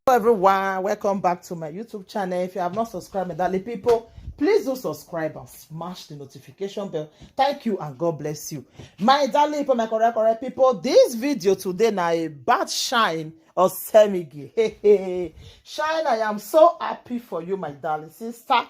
Everyone, welcome back to my YouTube channel. If you have not subscribed, my darling people, please do subscribe and smash the notification bell. Thank you and God bless you, my darling people, my correct people. This video today now a bad shine or semigi. Shine, I am so happy for you, my darling sister.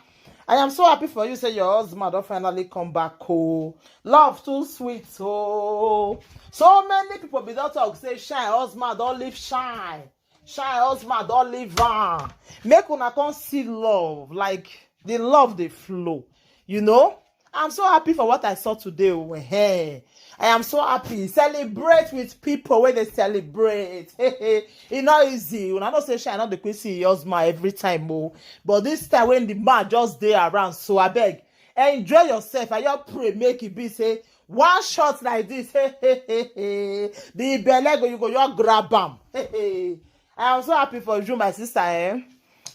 I am so happy for you. Say your husband don't finally come back. Oh, love too sweet. Oh, so many people be don't talk say shine husband don't leave shine. Shine husband don't leave her. Make una come see love, like the love they flow. You know, I'm so happy for what I saw today. Oh, hey, I am so happy. Celebrate with people when they celebrate. It's not easy. When I don't say shine, not the queen see husband every time. Oh, but this time when the man just there around, so I beg, enjoy yourself. I just pray make it be say one shot like this. The belego you go just grab them. I am so happy for you, my sister. I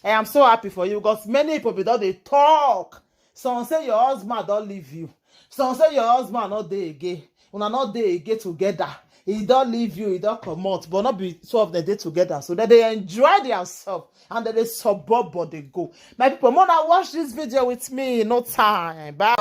am so happy for you because many people don't they talk. Some say your husband don't leave you. Some say your husband not there again. Una not there again together. He don't leave you, he don't come out, but not be two of the day together. So that they enjoy themselves and that they suburb but they go. My people, more now watch this video with me. No time. Bye.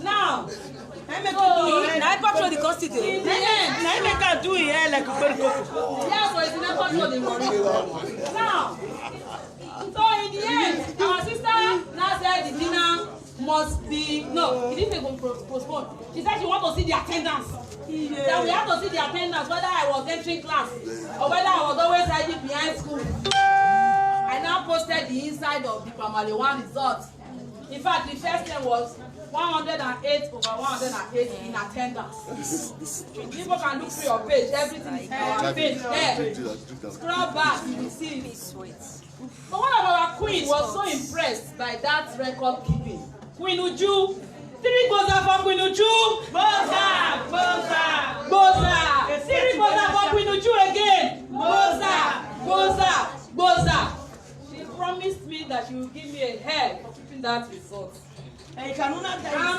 Now, I make you do it. Now I control the constitution. Now I make her do it like a very cocoa. Yeah, so it's not control the money. Now, so in the end, our sister now said the dinner must be he didn't even postpone. She said she wants to see the attendance. Yeah. That we have to see the attendance, whether I was entering class or whether I was always hiding behind school. I now posted the inside of the Pamale 1 result. In fact, the first name was 108 over 108 in attendance. People can look through your page, everything is on your page there. Scroll back, you will see it. But one of our queen was so impressed by that record keeping. Queen Uju, 3 gboza for Queen Uju. Gboza, gboza, gboza. 3 gboza for Queen Uju again. Gboza, gboza, gboza. She promised me that she will give me a head for keeping that result. I'm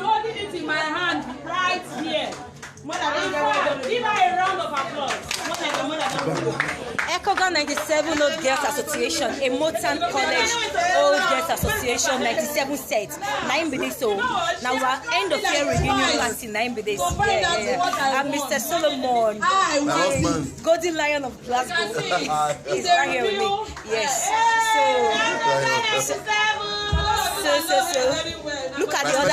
holding it in my hand right here. Give her a round of applause. Ekoga 97 Old Girls Association, a Motown College Old Girls Association 97 set. 9 minutes so. Now our end of year reunion party 9 minutes. Yeah. And Mr. Solomon, Golden Lion of Glasgow, is right here with me. Yes. So look at the other.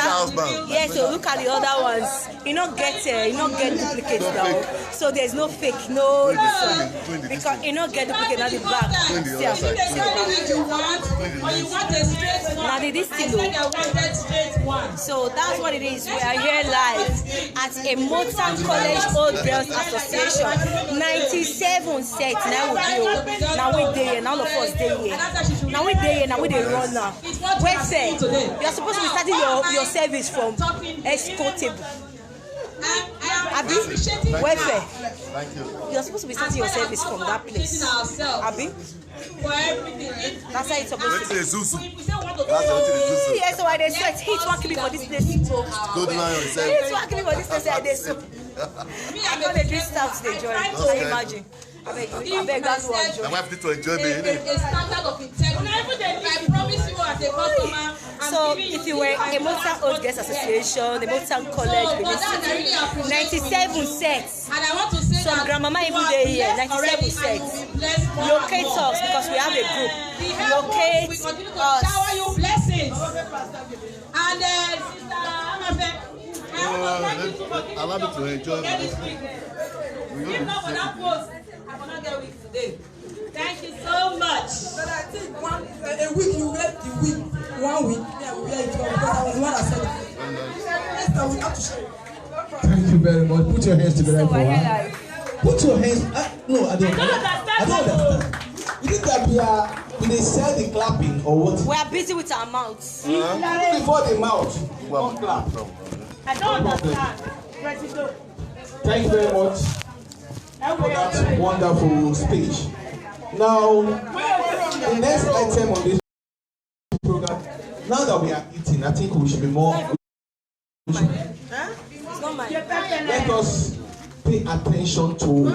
Yes, so look at the other ones. You don't get duplicates now. So there's no fake, no because you don't get duplicate at the back. Now this thing so that's what it is. We are here live at a Motown College Old Girls Association 97 set. Now we there, now of us there. Now we there, now we the runner. Wait, say you're supposed to be starting your service from escort table. Abi, welfare. Thank you. You're supposed to be starting your service from that place. Abi, that's how it's supposed to be. Yes, so I did sweat. Heat working for this place. Good lion. Heat working for this place. I did so. I'm gonna drink stout today, Joy. Can you imagine? I beg that's one joy. I have to enjoy me. A standard of integrity. I promise you as a customer. So if you were a Motown Old Girls Association, the Motown College, 97 sets. And I want to say some grandmama even there here, 97 sets. Locate us because we have a group. Locate us. Shower you blessings. And Sister Amafe, allow me to enjoy this. If not for that post, I will not get week today. Thank you so much. But I think a week you wear the week, 1 week, yeah, we wear it because I was the one that said it. Esther, we have to share it. Thank you very much. Put your hands together for her. Put your hands. No, I don't understand. You think that we they sell the clapping or what? We are busy with our mouths. Before the mouth, one clap. I don't understand. President. Thank you very much for that wonderful speech. Now, the next item on this program, now that we are eating, I think we should be more. Let us pay attention to